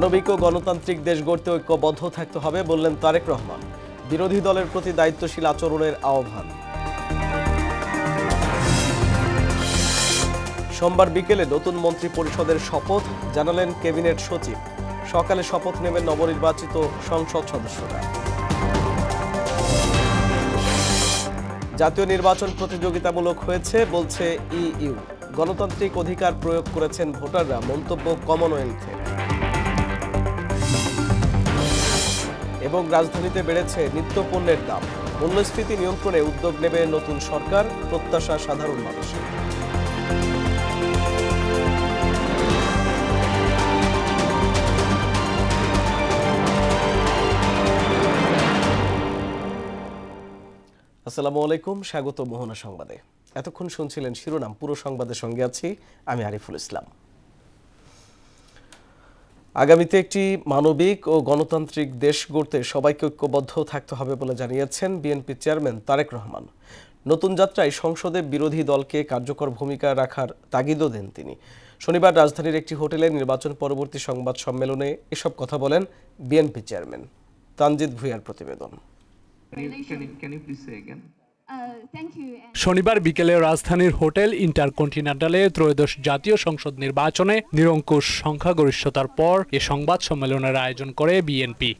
মানবিক ও গণতান্ত্রিক দেশ গড়তে ঐক্যবদ্ধ থাকতে হবে বললেন তারেক রহমান। বিরোধী দলের প্রতি দায়িত্বশীল আচরণের আহ্বান। সোমবার বিকেলে নতুন মন্ত্রী পরিষদের শপথ জানালেন ক্যাবিনেট সচিব। সকালে শপথ নেবেন নবনির্বাচিত সংসদ সদস্যরা। জাতীয় নির্বাচন প্রতিযোগিতামূলক হয়েছে বলছে ইইউ। গণতান্ত্রিক অধিকার প্রয়োগ করেছেন ভোটাররা, মন্তব্য কমনওয়েলথের। এবং রাজধানীতে বেড়েছে নিত্যপণ্যের দাম। মূল্যস্ফীতি নিয়ন্ত্রণে উদ্যোগ নেবে নতুন সরকার, প্রত্যাশা সাধারণ মানুষের। আসসালামু আলাইকুম, স্বাগত মোহনা সংবাদে। এতক্ষণ শুনছিলেন শিরোনাম, পুরো সংবাদের সঙ্গে আছি আমি আরিফুল ইসলাম। আগামীতে একটি মানবিক ও গণতান্ত্রিক দেশ গড়তে সবাইকে ঐক্যবদ্ধ থাকতে হবে বলে জানিয়েছেন বিএনপি চেয়ারম্যান তারেক রহমান। নতুন যাত্রায় সংসদে বিরোধী দলকে কার্যকর ভূমিকা রাখার তাগিদও দেন তিনি। শনিবার রাজধানীর একটি হোটেলে নির্বাচন পরবর্তী সংবাদ সম্মেলনে এসব কথা বলেন বিএনপি চেয়ারম্যান। তানজিদ ভুঁইয়ার প্রতিবেদন। শনিবার বিকেলে রাজধানীর হোটেল ইন্টারকন্টিনেন্টালে ত্রয়োদশ জাতীয় সংসদ নির্বাচনে নিরঙ্কুশ সংখ্যাগরিষ্ঠতার পর এ সংবাদ সম্মেলনের আয়োজন করে বিএনপি।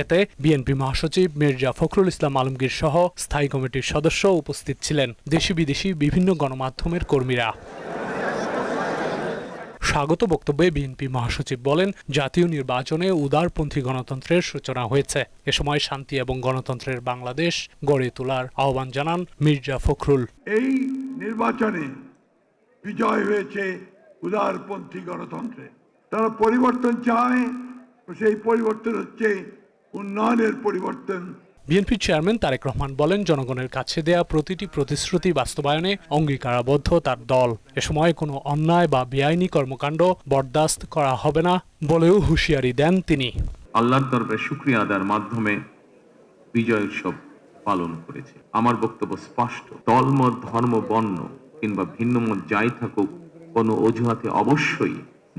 এতে বিএনপি মহাসচিব মির্জা ফখরুল ইসলাম আলমগীর সহ স্থায়ী কমিটির সদস্য উপস্থিত ছিলেন, দেশি বিদেশি বিভিন্ন গণমাধ্যমের কর্মীরা। স্বাগত বক্তব্যে বিএনপি মহাসচিব বলেন, জাতীয় নির্বাচনে উদারপন্থী গণতন্ত্রের সূচনা হয়েছে। এ সময় শান্তি এবং গণতন্ত্রের বাংলাদেশ গড়ে তোলার আহ্বান জানান মির্জা ফখরুল। এই নির্বাচনে বিজয় হয়েছে উদারপন্থী গণতন্ত্রে। তারা পরিবর্তন চায়, সেই পরিবর্তন হচ্ছে উন্নয়নের পরিবর্তন। বিএনপি চেয়ারম্যান তারেক রহমান বলেন, জনগণের কাছে দেয়া প্রতিটি প্রতিশ্রুতি বাস্তবায়নে অঙ্গীকারাবদ্ধ তার দল। এ সময় কোনো অন্যায় বা বেআইনি কর্মকাণ্ড বরদাস্ত করা হবে না বলেও হুঁশিয়ারি দেন তিনি। আল্লাহর দরবারে শুকরিয়া আদায়ের মাধ্যমে বিজয় উৎসব পালন করেছে। আমার বক্তব্য স্পষ্ট, দলমত, ধর্ম, বর্ণ কিংবা ভিন্ন মত যাই থাকুক, কোনো অজুহাতে অবশ্যই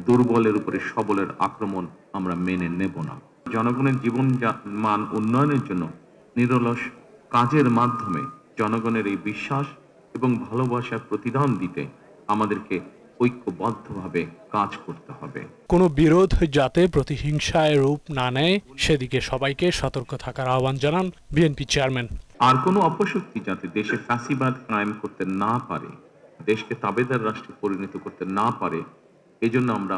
দুর্বলের উপরে সবলের আক্রমণ আমরা মেনে নেব না। জনগণের জীবন মান উন্নয়নের জন্য নিরলস কাজের মাধ্যমে জনগণের এই বিশ্বাস এবং ভালোবাসার প্রতিদান দিতে আমাদেরকে ঐক্যবদ্ধভাবে কাজ করতে হবে। কোনো বিরোধ যাতে প্রতিহিংসায় রূপ না নেয় সেদিকে সবাইকে সতর্ক থাকার আহ্বান জানান বিএনপি চেয়ারম্যান। আর কোনো অপশক্তি যাতে দেশে ফ্যাসিবাদ কায়েম করতে না পারে, দেশকে তাবেদার রাষ্ট্রে পরিণত করতে না পারে, এজন্য আমরা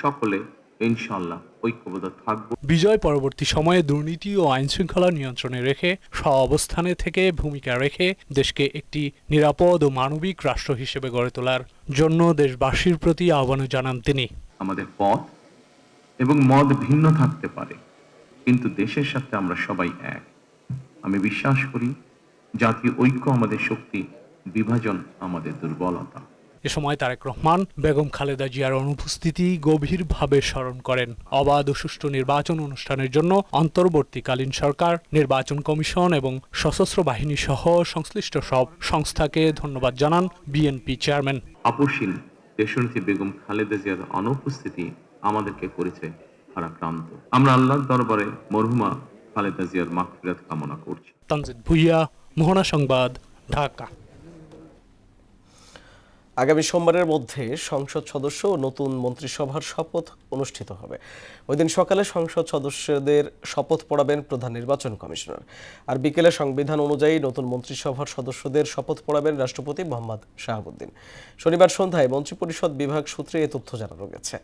সকলে ইনশাআল্লাহ ঐক্যবদ্ধ থাকব। বিজয় পরবর্তী সময়ে দুর্নীতি ও আইন শৃঙ্খলা নিয়ন্ত্রণে রেখে অবস্থানে থেকে ভূমিকা রেখে দেশকে একটি নিরাপদ ও মানবিক রাষ্ট্র হিসেবে গড়ে তোলার জন্য দেশবাসীর প্রতি আহ্বান জানান তিনি। আমাদের পথ এবং মত ভিন্ন থাকতে পারে, কিন্তু দেশের সাথে আমরা সবাই এক। আমি বিশ্বাস করি জাতীয় ঐক্য আমাদের শক্তি, বিভাজন আমাদের দুর্বলতা। এ সময় তারেক রহমান বেগম খালেদা জিয়ার অনুপস্থিতি গভীরভাবে স্মরণ করেন। অবাধ ও সুষ্ঠু নির্বাচন অনুষ্ঠানের জন্য অন্তর্বর্তীকালীন সরকার, নির্বাচন কমিশন এবং সশস্ত্র বাহিনী সহ সংশ্লিষ্ট সব সংস্থাকে ধন্যবাদ জানান বিএনপি চেয়ারম্যান। আপসীন দেশনেত্রী বেগম খালেদা জিয়ার অনুপস্থিতি আমাদেরকে করেছে ভারাক্রান্ত। আমরা আল্লাহর দরবারে মরহুমা খালেদা জিয়ার মাগফিরাত কামনা করছি। তানজিদ ভুঁইয়া, মোহনা সংবাদ, ঢাকা। আগামী সোমবারের মধ্যে সংসদ সদস্য ও নতুন মন্ত্রিসভার শপথ অনুষ্ঠিত হবে। ওই দিন সকালে সংসদ সদস্যদের শপথ পড়াবেন প্রধান নির্বাচন কমিশনার, আর বিকেলে সংবিধান অনুযায়ী নতুন মন্ত্রিসভার সদস্যদের শপথ পড়াবেন রাষ্ট্রপতি মোহাম্মদ শাহাবুদ্দিন। শনিবার সন্ধ্যায় মন্ত্রিপরিষদ বিভাগ সূত্রে এ তথ্য জানানো গেছে।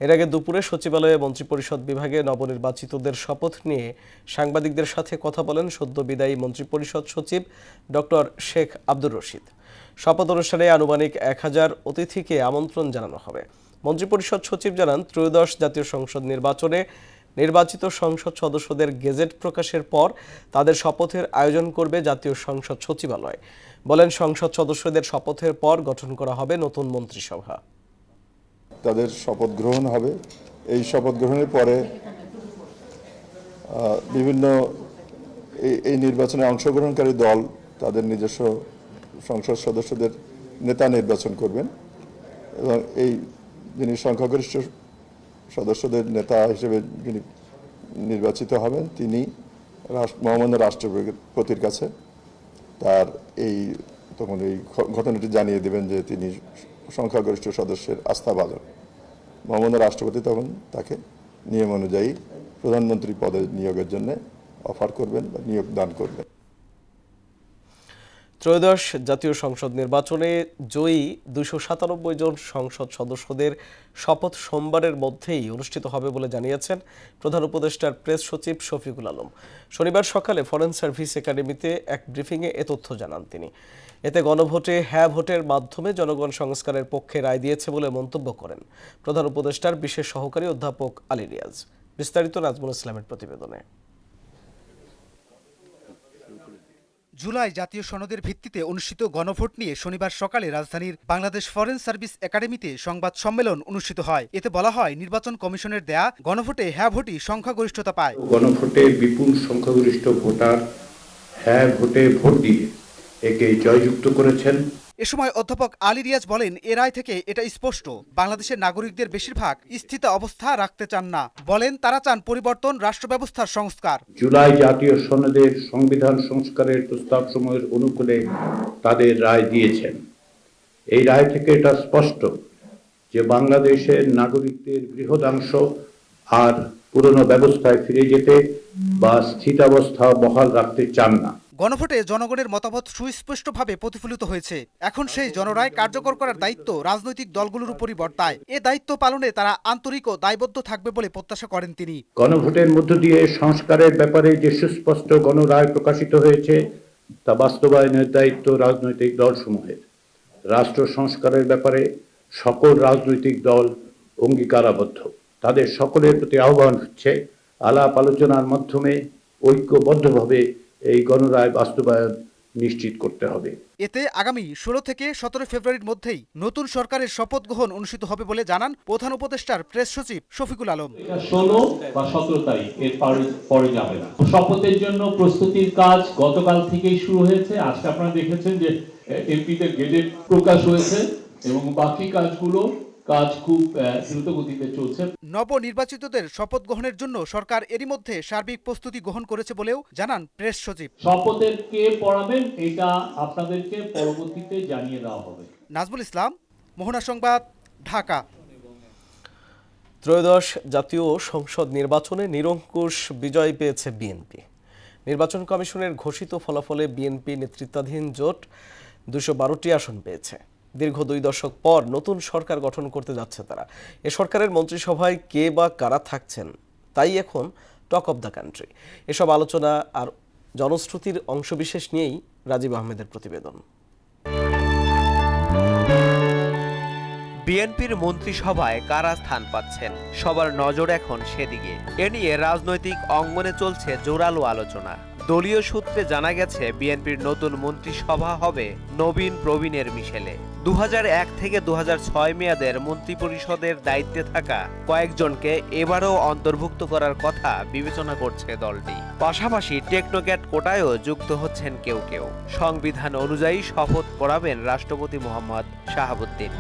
এর আগে দুপুরে সচিবালয়ে মন্ত্রিপরিষদ বিভাগে নবনির্বাচিতদের শপথ নিয়ে সাংবাদিকদের সাথে কথা বলেন সদ্য বিদায়ী মন্ত্রিপরিষদ সচিব ডক্টর শেখ আব্দুর রশিদ। শপথ অনুষ্ঠানে আনুমানিক 1000 অতিথিকে আমন্ত্রণ জানানো হবে। মন্ত্রিপরিষদ সচিব জানান, ত্রয়োদশ জাতীয় সংসদ নির্বাচনে নির্বাচিত সংসদ সদস্যদের গেজেট প্রকাশের পর তাদের শপথের আয়োজন করবে জাতীয় সংসদ সচিবালয়। বলেন, সংসদ সদস্যদের শপথের পর গঠন করা হবে নতুন মন্ত্রিসভা। তাদের শপথ গ্রহণ হবে। এই শপথ গ্রহণের পরে বিভিন্ন এই নির্বাচনে অংশগ্রহণকারী দল তাদের নিজস্ব সংসদ সদস্যদের নেতা নির্বাচন করবেন এবং এই যিনি সংখ্যাগরিষ্ঠ সদস্যদের নেতা হিসেবে যিনি নির্বাচিত হবেন তিনি মহামান্য রাষ্ট্রপতির কাছে তার তখন এই ঘটনাটি জানিয়ে দেবেন যে তিনি সংখ্যাগরিষ্ঠ সদস্যের আস্থাভাজন। মহামান্য রাষ্ট্রপতি তখন তাকে নিয়ম অনুযায়ী প্রধানমন্ত্রী পদে নিয়োগের জন্য অফার করবেন বা নিয়োগ দান করবেন। ত্রয়োদশ জাতীয় সংসদ নির্বাচনে জয়ী 297 জন সংসদ সদস্যদের শপথ সোমবারের মধ্যেই অনুষ্ঠিত হবে বলে জানিয়েছেন প্রধান উপদেষ্টার প্রেস সচিব শফিকুল আলম। শনিবার সকালে ফরেন সার্ভিস একাডেমিতে এক ব্রিফিংয়ে এ তথ্য জানান তিনি। এতে গণভোটে হ্যাঁ ভোটের মাধ্যমে জনগণ সংস্কারের পক্ষে রায় দিয়েছে বলে মন্তব্য করেন প্রধান উপদেষ্টার বিশেষ সহকারী অধ্যাপক আলী রিয়াজ। বিস্তারিত নাজমুল ইসলামের প্রতিবেদনে। জুলাই জাতীয় সনদের ভিত্তিতে অনুষ্ঠিত গণভোট নিয়ে শনিবার সকালে রাজধানীর বাংলাদেশ ফরেন সার্ভিস একাডেমিতে সংবাদ সম্মেলন অনুষ্ঠিত হয়। এতে বলা হয়, নির্বাচন কমিশনের দেয়া গণভোটে হ্যাঁ ভোটই সংখ্যাগরিষ্ঠতা পায়। গণভোটে বিপুল সংখ্যাগরিষ্ঠ ভোটার হ্যাঁ ভোটে ভোট দিয়ে একে জয়যুক্ত করেছেন। এ সময় অধ্যাপক আলী রিয়াজ বলেন, এ রায় থেকে এটা স্পষ্ট বাংলাদেশের নাগরিকদের বেশিরভাগ স্থিত অবস্থা রাখতে চান না। বলেন, তারা চান পরিবর্তন, রাষ্ট্র ব্যবস্থার সংস্কার। জুলাই জাতীয় সনদের সংবিধান সংস্কারের প্রস্তাবসমূহের অনুকূলে তাদের রায় দিয়েছেন। এই রায় থেকে এটা স্পষ্ট যে বাংলাদেশের নাগরিকদের বৃহদাংশ আর পুরনো ব্যবস্থায় ফিরে যেতে বা স্থিতাবস্থা বহাল রাখতে চান না। গণভোটে জনগণের মতামত সুস্পষ্টভাবে প্রতিফলিত হয়েছে। এখন সেই জনরায় কার্যকর করার দায়িত্ব রাজনৈতিক দলগুলোর উপরই বর্তায়। এ দায়িত্ব পালনে তারা আন্তরিক ও দায়বদ্ধ থাকবে বলে প্রত্যাশা করেন তিনি। গণভোটের মধ্য দিয়ে সংস্কারের ব্যাপারে যে সুস্পষ্ট গণরায় প্রকাশিত হয়েছে তা বাস্তবায়নের দায়িত্ব রাজনৈতিক দলসমূহের। রাষ্ট্র সংস্কারের ব্যাপারে সকল রাজনৈতিক দল অঙ্গীকারাবদ্ধ। তাদের সকলের প্রতি আহ্বান হচ্ছে আলাপ আলোচনার মাধ্যমে ঐক্যবদ্ধভাবে এই গণরায় বাস্তবায়ন নিশ্চিত করতে হবে। এতে আগামী 16 থেকে 17 ফেব্রুয়ারির মধ্যেই নতুন সরকারের শপথ গ্রহণ অনুষ্ঠিত হবে বলে জানান প্রধান উপদেষ্টার প্রেস সচিব শফিকুল আলম। 16 বা 17 তারিখ এর পরে যাবে না। শপথের জন্য প্রস্তুতির কাজ গতকাল থেকেই শুরু হয়েছে। আজকে আপনারা দেখেছেন যে এমপিদের গেজেট প্রকাশ হয়েছে এবং বাকি কাজ খুব দ্রুত গতিতে চলছে। নবনির্বাচিতদের শপথ গ্রহণের জন্য সরকার এরই মধ্যে সার্বিক প্রস্তুতি গ্রহণ করেছে বলেও জানান প্রেস সচিব। শপথের কে পড়াবেন এটা আপনাদেরকে পরবর্তীতে জানিয়ে দেওয়া হবে। নাজমুল ইসলাম, মোহনা সংবাদ, ঢাকা। ত্রয়োদশ জাতীয় সংসদ নির্বাচনে নিরঙ্কুশ বিজয় পেয়েছে বিএনপি। নির্বাচন কমিশনের ঘোষিত ফলাফলে বিএনপি নেতৃত্বাধীন জোট 212টি আসন পেয়েছে। দীর্ঘ 2 দশক পর নতুন সরকার গঠন করতে যাচ্ছে তারা। এ সরকারের মন্ত্রিসভায় কে বা কারা থাকছেন তাই এখন টক অব দ্য কান্ট্রি। এসব আলোচনা আর জনশ্রুতির অংশবিশেষ নিয়েই রাজীব আহমেদের প্রতিবেদন। বিএনপির মন্ত্রিসভায় কারা স্থান পাচ্ছেন, সবার নজর এখন সেদিকে। এ নিয়ে রাজনৈতিক অঙ্গনে চলছে জোরালো আলোচনা। দলীয় সূত্রে জানা গেছে, বিএনপির নতুন মন্ত্রিসভা হবে নবীন প্রবীণের মিশেলে। 2001 থেকে 2006 মেয়াদের মন্ত্রিপরিষদের দায়িত্বে থাকা কয়েকজনকে এবারও অন্তর্ভুক্ত করার কথা বিবেচনা করছে দলটি। পাশাপাশি টেকনোক্যাট কোটায়ও যুক্ত হচ্ছেন কেউ কেউ। সংবিধান অনুযায়ী শপথ পড়াবেন রাষ্ট্রপতি মোহাম্মদ শাহাবুদ্দিন।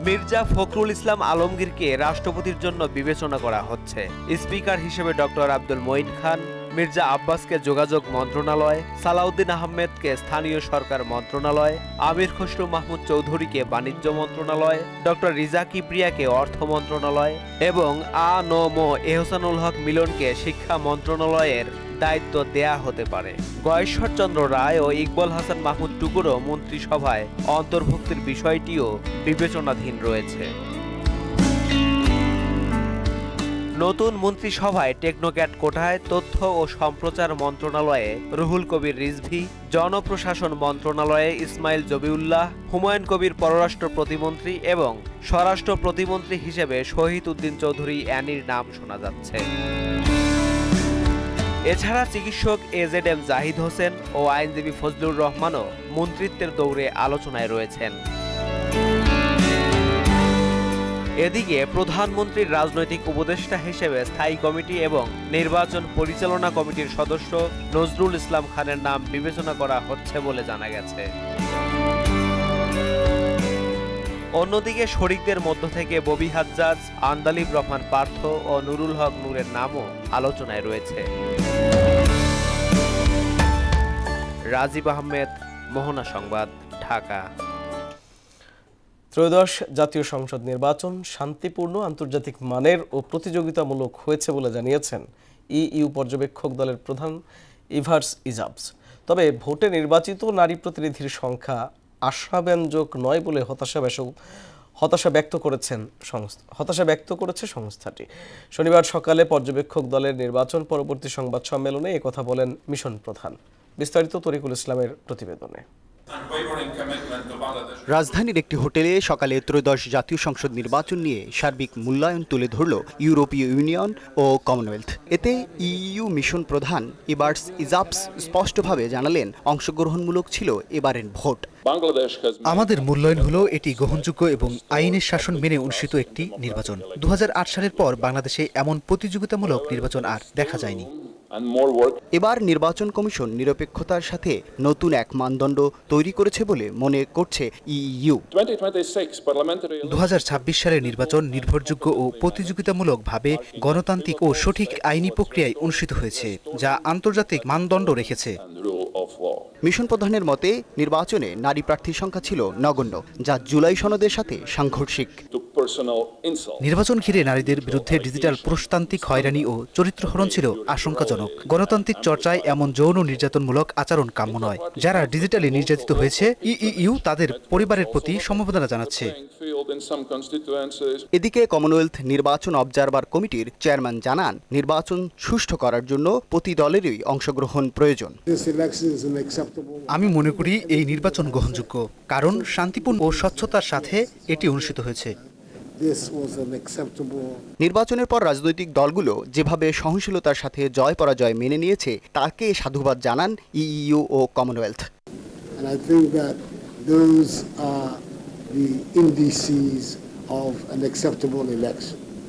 মির্জা ফখরুল ইসলাম আলমগীরকে রাষ্ট্রপতির জন্য বিবেচনা করা হচ্ছে। স্পিকার হিসেবে ডক্টর আব্দুল মঈন খান, মির্জা আব্বাসকে যোগাযোগ মন্ত্রণালয়, সালাউদ্দিন আহমেদকে স্থানীয় সরকার মন্ত্রণালয়, আমির খসরু মাহমুদ চৌধুরীকে বাণিজ্য মন্ত্রণালয়, ডক্টর রিজা কিবরিয়াকে অর্থ মন্ত্রণালয় এবং আ.ন.ম এহসানুল হক মিলনকে শিক্ষা মন্ত্রণালয়ের দায়িত্ব দেয়া হতে পারে। গয়েশ্বরচন্দ্র রায় ও ইকবাল হাসান মাহমুদ টুকুরও মন্ত্রিসভায় অন্তর্ভুক্তির বিষয়টিও বিবেচনাধীন রয়েছে। নতুন মন্ত্রিসভায় টেকনোক্যাট কোটায় তথ্য ও সম্প্রচার মন্ত্রণালয়ে রুহুল কবির রিজভী, জনপ্রশাসন মন্ত্রণালয়ে ইসমাইল জবিউল্লাহ, হুমায়ুন কবির পররাষ্ট্র প্রতিমন্ত্রী এবং স্বরাষ্ট্র প্রতিমন্ত্রী হিসেবে শহীদ উদ্দিন চৌধুরী অ্যানির নাম শোনা যাচ্ছে। এছাড়া চিকিৎসক এজেডএম জাহিদ হোসেন ও আইনজীবী ফজলুর রহমানও মন্ত্রিত্বের দৌড়ে আলোচনায় রয়েছেন। এদিকে প্রধানমন্ত্রীর রাজনৈতিক উপদেষ্টা হিসেবে স্থায়ী কমিটি এবং নির্বাচন পরিচালনা কমিটির সদস্য নজরুল ইসলাম খানের নাম বিবেচনা করা হচ্ছে বলে জানা গেছে। অন্যদিকে শরিকদের মধ্য থেকে ববি হাজ্জাজ, আন্দালিব রহমান পার্থ ও নুরুল হক নূরের নামও আলোচনায় রয়েছে। রাজীব আহমেদ, মোহনা সংবাদ, ঢাকা। ত্রয়োদশ জাতীয় সংসদ নির্বাচন শান্তিপূর্ণ, আন্তর্জাতিক মানের ও প্রতিযোগিতামূলক হয়েছে বলে জানিয়েছেন ইইউ পর্যবেক্ষক দলের প্রধান ইভার্স ইজাবস। তবে ভোটে নির্বাচিত নারী প্রতিনিধির সংখ্যা আশাব্যঞ্জক নয় বলে হতাশা ব্যক্ত করেছে সংস্থাটি। শনিবার সকালে পর্যবেক্ষক দলের নির্বাচন পরবর্তী সংবাদ সম্মেলনে একথা বলেন মিশন প্রধান। বিস্তারিত তরিকুল ইসলামের প্রতিবেদনে। রাজধানীর একটি হোটেলে সকালে ত্রয়োদশ জাতীয় সংসদ নির্বাচন নিয়ে সার্বিক মূল্যায়ন তুলে ধরল ইউরোপীয় ইউনিয়ন ও কমনওয়েলথ। এতে ইইউ মিশন প্রধান ইভার্স ইজাবস স্পষ্টভাবে জানালেন, অংশগ্রহণমূলক ছিল এবারের ভোট। আমাদের মূল্যায়ন হলো এটি গ্রহণযোগ্য এবং আইনের শাসন মেনে অনুষ্ঠিত একটি নির্বাচন। 2008 সালের পর বাংলাদেশে এমন প্রতিযোগিতামূলক নির্বাচন আর দেখা যায়নি। এবার নির্বাচন কমিশন নিরপেক্ষতার সাথে নতুন এক মানদণ্ড তৈরি করেছে বলে মনে করছে ইইউ। 2026 সালের নির্বাচন নির্ভরযোগ্য ও প্রতিযোগিতামূলকভাবে গণতান্ত্রিক ও সঠিক আইনি প্রক্রিয়ায় অনুষ্ঠিত হয়েছে, যা আন্তর্জাতিক মানদণ্ড রেখেছে। মিশন প্রধানের মতে নির্বাচনে নারী প্রার্থীর সংখ্যা ছিল নগণ্য, যা জুলাই সনদের সাথে সাংঘর্ষিক। নির্বাচন ঘিরে নারীদের বিরুদ্ধে ডিজিটাল পুরুষতান্ত্রিক হয়রানি ও চরিত্রহরণ ছিল আশঙ্কাজনক। গণতান্ত্রিক চর্চায় এমন যৌন নির্যাতনমূলক আচরণ কাম্য নয়। যারা ডিজিটালি নির্যাতিত হয়েছে, ইইউ তাদের পরিবারের প্রতি সমবেদনা জানাচ্ছে। এদিকে কমনওয়েলথ নির্বাচন অবজারভার কমিটির চেয়ারম্যান জানান, নির্বাচন সুষ্ঠু করার জন্য প্রতি দলেরই অংশগ্রহণ প্রয়োজন। আমি মনে করি এই নির্বাচন গ্রহণযোগ্য, কারণ শান্তিপূর্ণ ও স্বচ্ছতার সাথে এটি অনুষ্ঠিত হয়েছে। নির্বাচনের পর রাজনৈতিক দলগুলো যেভাবে সহনশীলতার সাথে জয় পরাজয় মেনে নিয়েছে, তাকে সাধুবাদ জানান ইইউ ও কমনওয়েলথ।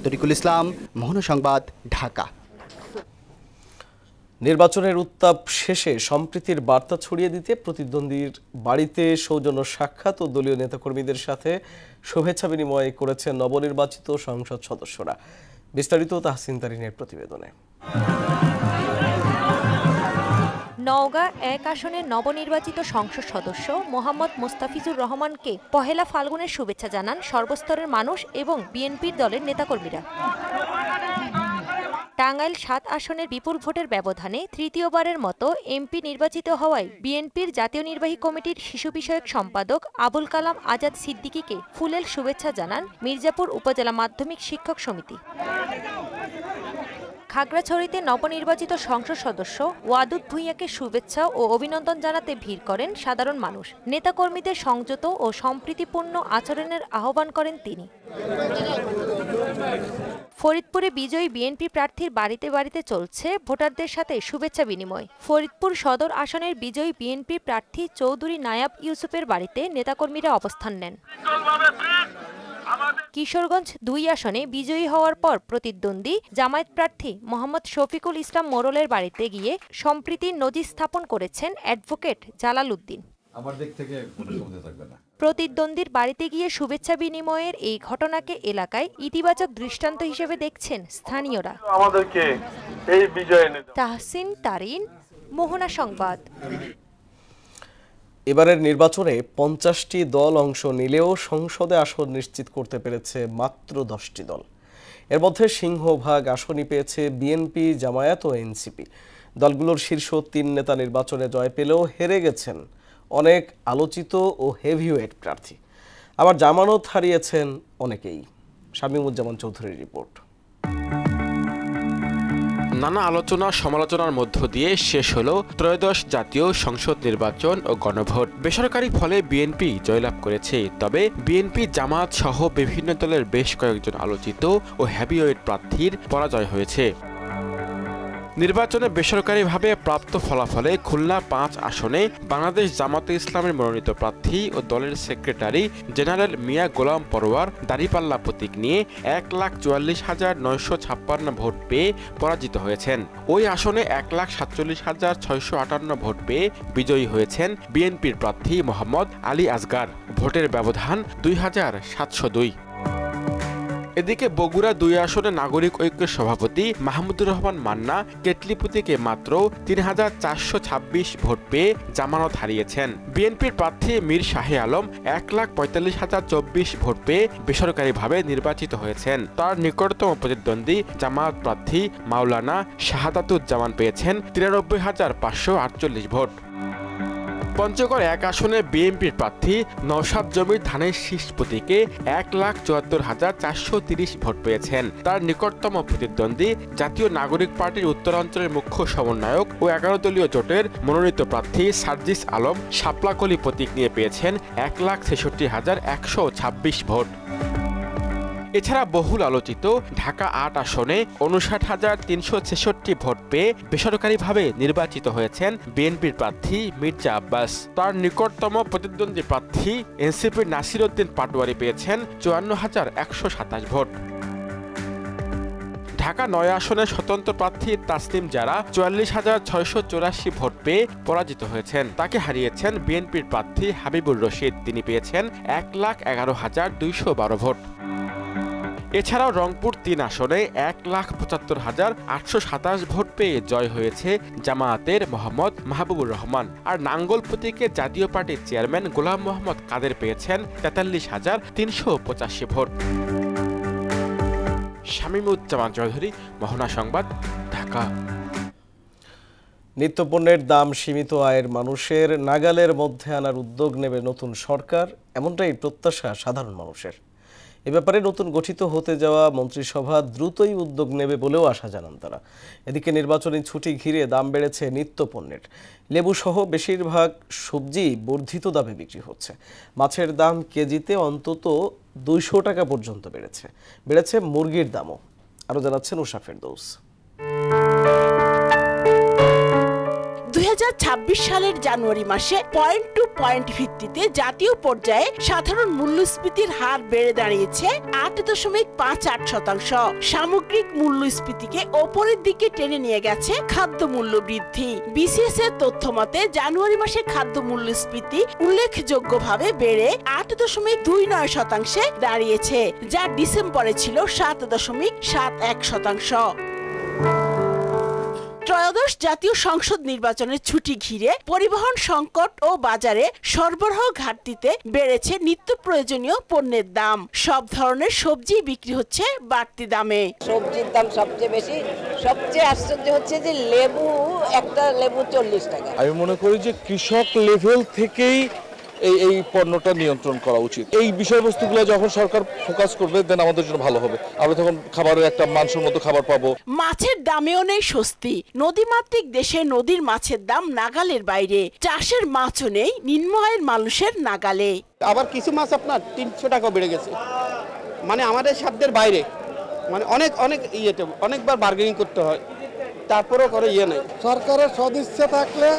তরিকুল ইসলাম, মোহনা সংবাদ, ঢাকা। নির্বাচনের উত্তাপ শেষে সম্প্রীতির বার্তা ছড়িয়ে দিতে প্রতিদ্বন্দ্বীর বাড়িতে সৌজন্য সাক্ষাৎ ও দলীয় নেতাকর্মীদের সাথে শুভেচ্ছা বিনিময় করেছেন নবনির্বাচিত সংসদ সদস্যরা। বিস্তারিত তাহসিন তারিনের প্রতিবেদনে। নওগাঁ 1 আসনের নবনির্বাচিত সংসদ সদস্য মোহাম্মদ মোস্তাফিজুর রহমানকে পহেলা ফাল্গুনের শুভেচ্ছা জানান সর্বস্তরের মানুষ এবং বিএনপির দলের নেতাকর্মীরা। টাঙ্গাইল 7 আসনের বিপুল ভোটের ব্যবধানে তৃতীয়বারের মতো এমপি নির্বাচিত হওয়ায় বিএনপির জাতীয় নির্বাহী কমিটির শিশু বিষয়ক সম্পাদক আবুল কালাম আজাদ সিদ্দিকীকে ফুলেল শুভেচ্ছা জানান মির্জাপুর উপজেলা মাধ্যমিক শিক্ষক সমিতি। খাগড়াছড়িতে নবনির্বাচিত সংসদ সদস্য ওয়াদুদ ভূঁইয়াকে শুভেচ্ছা ও অভিনন্দন জানাতে ভিড় করেন সাধারণ মানুষ। নেতাকর্মীদের সংযত ও সম্প্রীতিপূর্ণ আচরণের আহ্বান করেন তিনি। ফরিদপুরে বিজয়ী বিএনপি প্রার্থীর বাড়িতে বাড়িতে চলছে ভোটারদের সাথে শুভেচ্ছা বিনিময়। ফরিদপুর সদর আসনের বিজয়ী বিএনপি প্রার্থী চৌধুরী নায়াব ইউসুফের বাড়িতে নেতাকর্মীরা অবস্থান নেন। কিশোরগঞ্জ 2 আসনে বিজয়ী হওয়ার পর প্রতিদ্বন্দ্বী জামায়াত প্রার্থী মোহাম্মদ শফিকুল ইসলাম মোরলের বাড়িতে গিয়ে সম্প্রীতির নজির স্থাপন করেছেন অ্যাডভোকেট জালাল উদ্দিন। প্রতিদ্বন্দ্বীর বাড়িতে গিয়ে শুভেচ্ছা বিনিময়ের এই ঘটনাকে এলাকায় ইতিবাচক দৃষ্টান্ত হিসেবে দেখছেন স্থানীয়রা। তাহসিন তারিন, মোহনা সংবাদ। এবারের নির্বাচনে 50টি দল অংশ নিলেও সংসদে আসন নিশ্চিত করতে পেরেছে মাত্র 10টি দল। এর মধ্যে সিংহভাগ আসনই পেয়েছে বিএনপি, জামায়াত ও এনসিপি। দলগুলোর শীর্ষ 3 নেতা নির্বাচনে জয় পেলেও হেরে গেছেন অনেক আলোচিত ও হেভিওয়েট প্রার্থী। আবার জামানত হারিয়েছেন অনেকেই। শামীমুজ্জামান চৌধুরীর রিপোর্ট। নানা আলোচনা সমালোচনার মধ্য দিয়ে শেষ হলো ত্রয়োদশ জাতীয় সংসদ নির্বাচন ও গণভোট। বেসরকারি ফলে বিএনপি জয়লাভ করেছে, তবে বিএনপি, জামাত সহ বিভিন্ন দলের বেশ কয়েকজন আলোচিত ও হেভিওয়েট প্রার্থীর পরাজয় হয়েছে। নির্বাচনে বেসরকারিভাবে প্রাপ্ত ফলাফলে খুলনা ৫ আসনে বাংলাদেশ জামাতে ইসলামের মনোনীত প্রার্থী ও দলের সেক্রেটারি জেনারেল মিয়া গোলাম পরোয়ার দাঁড়িপাল্লা প্রতীক নিয়ে ১,৪৪,৯৫৬ ভোট পেয়ে পরাজিত হয়েছেন। ওই আসনে ১,৪৭,৬৫৮ ভোট পেয়ে বিজয়ী হয়েছেন বিএনপির প্রার্থী মোহাম্মদ আলী আসগার। ভোটের ব্যবধান ২,৭০২। এদিকে বগুড়া ২ আসনে নাগরিক ঐক্যের সভাপতি মাহমুদুর রহমান মান্না কেটলি প্রতীকে মাত্র ৩,৪২৬ ভোট পেয়ে জামানত হারিয়েছেন। বিএনপির প্রার্থী মীর শাহে আলম ১,৪৫,০২৪ ভোট পেয়ে বেসরকারিভাবে নির্বাচিত হয়েছেন। তার নিকটতম প্রতিদ্বন্দ্বী জামায়াত প্রার্থী মাওলানা শাহাদাতুজ্জামান পেয়েছেন ৯৩,৫৪৮ ভোট। পঞ্চগড় ১ আসনে বিএনপির প্রার্থী নওশাদ জমির ধানের শীষ প্রতীকে ১,৭৪,৪৩০ ভোট পেয়েছেন। তার নিকটতম প্রতিদ্বন্দ্বী জাতীয় নাগরিক পার্টির উত্তরাঞ্চলের মুখ্য সমন্বয়ক ও ১১ দলীয় জোটের মনোনীত প্রার্থী সার্জিস আলম শাপলাকলি প্রতীক নিয়ে পেয়েছেন ১,৬৬,১২৬ ভোট। এছাড়া বহুল আলোচিত ঢাকা ৮ আসনে ৫৯,৩৬৬ ভোট পেয়ে বেসরকারিভাবে নির্বাচিত হয়েছেন বিএনপির প্রার্থী মির্জা আব্বাস। তার নিকটতম প্রতিদ্বন্দ্বী প্রার্থী এনসিপির নাসির উদ্দিন পাটোয়ারি পেয়েছেন ৫৪,১২৭ ভোট। ঢাকা ৯ আসনে স্বতন্ত্র প্রার্থী তাসনিম জারা ৪৪,৬৮৪ ভোট পেয়ে পরাজিত হয়েছেন। তাকে হারিয়েছেন বিএনপির প্রার্থী হাবিবুর রশিদ। তিনি পেয়েছেন ১,১১,২১২ ভোট। এছাড়াও রংপুর ৩ আসনে ১,৭৫,৮২৭ ভোট পেয়ে জয় হয়েছে জামায়াতের মোহাম্মদ মাহবুবুর রহমান। আর নাঙ্গল প্রতীকে জাতীয় পার্টির চেয়ারম্যান গোলাম মোহাম্মদ কাদের পেয়েছেন ৪৩,৩৮৫ ভোট। শামীমুজ্জামান চৌধুরী, মোহনা সংবাদ, ঢাকা। নিত্যপণ্যের দাম সীমিত আয়ের মানুষের নাগালের মধ্যে আনার উদ্যোগ নেবে নতুন সরকার, এমনটাই প্রত্যাশা সাধারণ মানুষের। এ ব্যাপারে নতুন গঠিত হতে যাওয়া মন্ত্রিসভা দ্রুতই উদ্যোগ নেবে বলেও আশা জানান তারা। এদিকে নির্বাচনী ছুটি ঘিরে দাম বেড়েছে নিত্যপণ্যের। লেবুসহ বেশিরভাগ সবজি বর্ধিত দামে বিক্রি হচ্ছে। মাছের দাম কেজিতে অন্তত ২০০ টাকা পর্যন্ত বেড়েছে মুরগির দামও। আরও জানাচ্ছেন উষা ফেরদৌস। ২০২৬ সালের জানুয়ারি মাসে পয়েন্ট টু পয়েন্ট ভিত্তিতে জাতীয় পর্যায়ে সাধারণ মূল্যস্ফীতির হার বেড়ে দাঁড়িয়েছে ৮.৫৮%। সামগ্রিক মূল্যস্ফীতিকে ওপরের দিকে টেনে নিয়ে গেছে খাদ্য মূল্য বৃদ্ধি। বিসিএস এর তথ্য মতে জানুয়ারি মাসে খাদ্য মূল্যস্ফীতি উল্লেখযোগ্যভাবে বেড়ে ৮.২৯% দাঁড়িয়েছে, যা ডিসেম্বরে ছিল ৭.৭১%। ত্রয়োদশ জাতীয় সংসদ নির্বাচনের ছুটি ঘিরে পরিবহন সংকট ও বাজারে সরবরাহ ঘাটতিতে বেড়েছে নিত্য প্রয়োজনীয় পণ্যের দাম। সব ধরনের সবজি বিক্রি হচ্ছে বাড়তি দামে। সবজির দাম সবচেয়ে বেশি। সবচেয়ে আশ্চর্য হচ্ছে যে একটা লেবু ৪০ টাকা। আমি মনে করি যে কৃষক লেভেল থেকেই এই পণ্যটা নিয়ন্ত্রণ করা উচিত। এই বিষয়বস্তুগুলো যখন সরকার ফোকাস করবে দেন আমাদের জন্য ভালো হবে। আমরা তখন খাবারের একটা মানসম্মত খাবার পাবো। মাছের দামেও নেই স্বস্তি। নদীমাতৃক দেশে নদীর মাছের দাম নাগালের বাইরে। চাষের মাছও নেই নিম্ন আয়ের মানুষের নাগালে। আবার কিছু মাছ আপনার ৩০০ টাকা বেড়ে গেছে, মানে আমাদের সাধ্যের বাইরে। মানে অনেক অনেকবার বার্গেনিং করতে হয়, তারপরেও করে নেই। সরকারের সদিচ্ছা থাকলে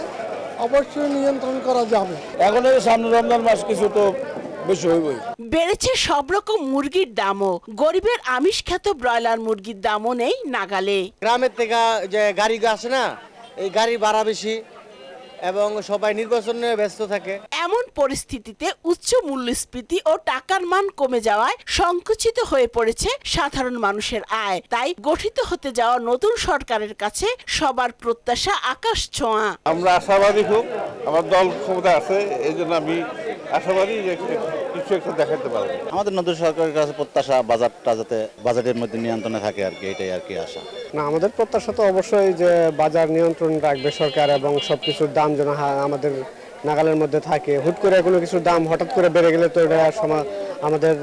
অবশ্যই নিয়ন্ত্রণ করা যাবে। এখন সামনে রমজান মাস, কিছু তো বেশি হইবই। বেড়েছে সব রকম মুরগির দামও। গরিবের আমিষ খ্যাত ব্রয়লার মুরগির দামও নেই নাগালে। গ্রামের থেকে যে গাড়ি আসে না, এই গাড়ি ভাড়া বেশি এবং সবাই নির্বাচনে ব্যস্ত থাকে। এমন পরিস্থিতিতে উচ্চ মূল্যস্ফীতি ও টাকার মান কমে যাওয়ায় সংকুচিত হয়ে পড়েছে সাধারণ মানুষের আয়। তাই গঠিত হতে যাওয়া নতুন সরকারের কাছে সবার প্রত্যাশা আকাশ ছোঁয়া। আমরা আশাবাদী, খুব আমার দল ক্ষমতা আছে, এই জন্য আমি আশাবাদী যে কিছু একটা দেখাতে পারবো। আমাদের নতুন সরকারের কাছে প্রত্যাশা বাজারটা যাতে বাজেটের মধ্যে নিয়ন্ত্রণে থাকে আর কি, এটাই আর কি আশা। না, আমাদের প্রত্যাশা তো অবশ্যই যে বাজার নিয়ন্ত্রণ রাখবে সরকার এবং সবকিছুর দাম যেন আমাদের নাগালের মধ্যে থাকে। হুট করে কোনো কিছুর দাম হঠাৎ করে বেড়ে গেলে তো এটা আমাদের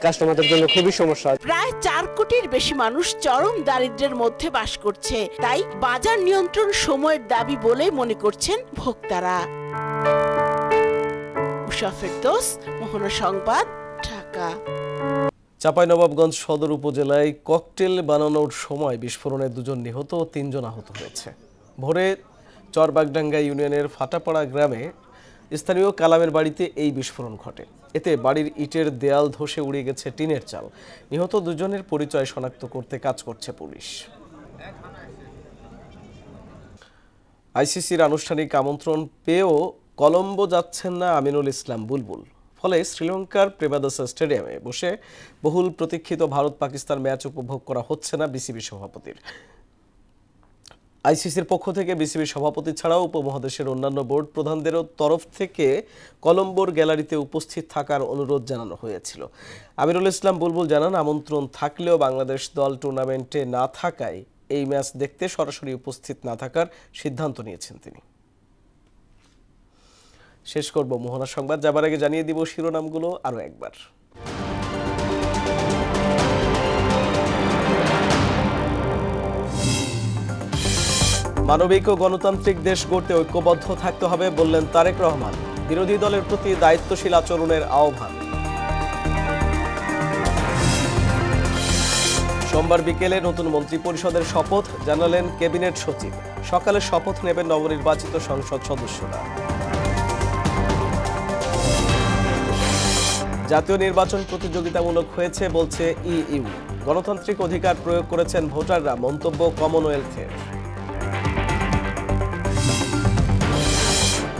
কাস্টমারদের জন্য খুবই সমস্যা। প্রায় ৪ কোটির বেশি মানুষ চরম দারিদ্র্যের মধ্যে বাস করছে। তাই বাজার নিয়ন্ত্রণ সময়ের দাবি বলেই মনে করছেন ভোক্তারা। উষা ফেরদৌস, মোহনা সংবাদ, ঢাকা। চাঁপাইনবাবগঞ্জ সদর উপজেলায় ককটেল বানানোর সময় বিস্ফোরণে 2 জন নিহত ও 3 জন আহত হয়েছে। ভোরে চরবাগডাঙ্গা ইউনিয়নের ফাটাপাড়া গ্রামে স্থানীয় কালামের বাড়িতে এই বিস্ফোরণ ঘটে। এতে বাড়ির ইটের দেয়াল ধসে উড়ে গেছে টিনের চাল। নিহত 2 জনের পরিচয় শনাক্ত করতে কাজ করছে পুলিশ। আইসিসির আনুষ্ঠানিক আমন্ত্রণ পেয়েও কলম্বো যাচ্ছেন না আমিনুল ইসলাম বুলবুল। ফলে শ্রীলঙ্কার প্রেমাদাসা স্টেডিয়ামে বসে বহুল প্রতীক্ষিত ভারত পাকিস্তান ম্যাচ উপভোগ করা হচ্ছে না বিসিবি সভাপতির। আইসিসির পক্ষ থেকে বিসিবি সভাপতি ছাড়াও উপমহাদেশের অন্যান্য বোর্ড প্রধানদেরও তরফ থেকে কলম্বোর গ্যালারিতে উপস্থিত থাকার অনুরোধ জানানো হয়েছিল। আমিনুল ইসলাম বুলবুল জানান, আমন্ত্রণ থাকলেও বাংলাদেশ দল টুর্নামেন্টে না থাকায় এই ম্যাচ দেখতে সরাসরি উপস্থিত না থাকার সিদ্ধান্ত নিয়েছেন তিনি। শেষ করব মোহনা সংবাদ, যাবার আগে জানিয়ে দিব শিরোনামগুলো আরো একবার। মানবিক ও গণতান্ত্রিক দেশ গড়তে ঐক্যবদ্ধ থাকতে হবে বললেন তারেক রহমান। বিরোধী দলের প্রতি দায়িত্বশীল আচরণের আহ্বান। সোমবার বিকেলে নতুন মন্ত্রিপরিষদের শপথ জানালেন ক্যাবিনেট সচিব। সকালে শপথ নেবেন নবনির্বাচিত সংসদ সদস্যরা। জাতীয় নির্বাচন প্রতিযোগিতামূলক হয়েছে বলছে ইইউ। গণতান্ত্রিক অধিকার প্রয়োগ করেছেন ভোটাররা, মন্তব্য কমনওয়েলথের।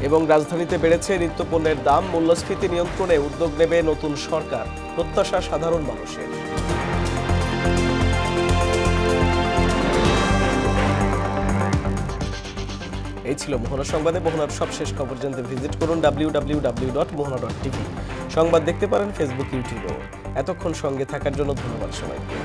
এবং রাজধানীতে বেড়েছে নিত্যপণ্যের দাম, মূল্যস্ফীতি নিয়ন্ত্রণে উদ্যোগ নেবে নতুন সরকার, প্রত্যাশা সাধারণ মানুষের। এই ছিল মোহনা সংবাদে। মোহনার সবশেষ খবর জানতে ভিজিট করুন www.mohana.tv। সংবাদ দেখতে পারেন ফেসবুক, ইউটিউবেও। এতক্ষণ সঙ্গে থাকার জন্য ধন্যবাদ সবাইকে।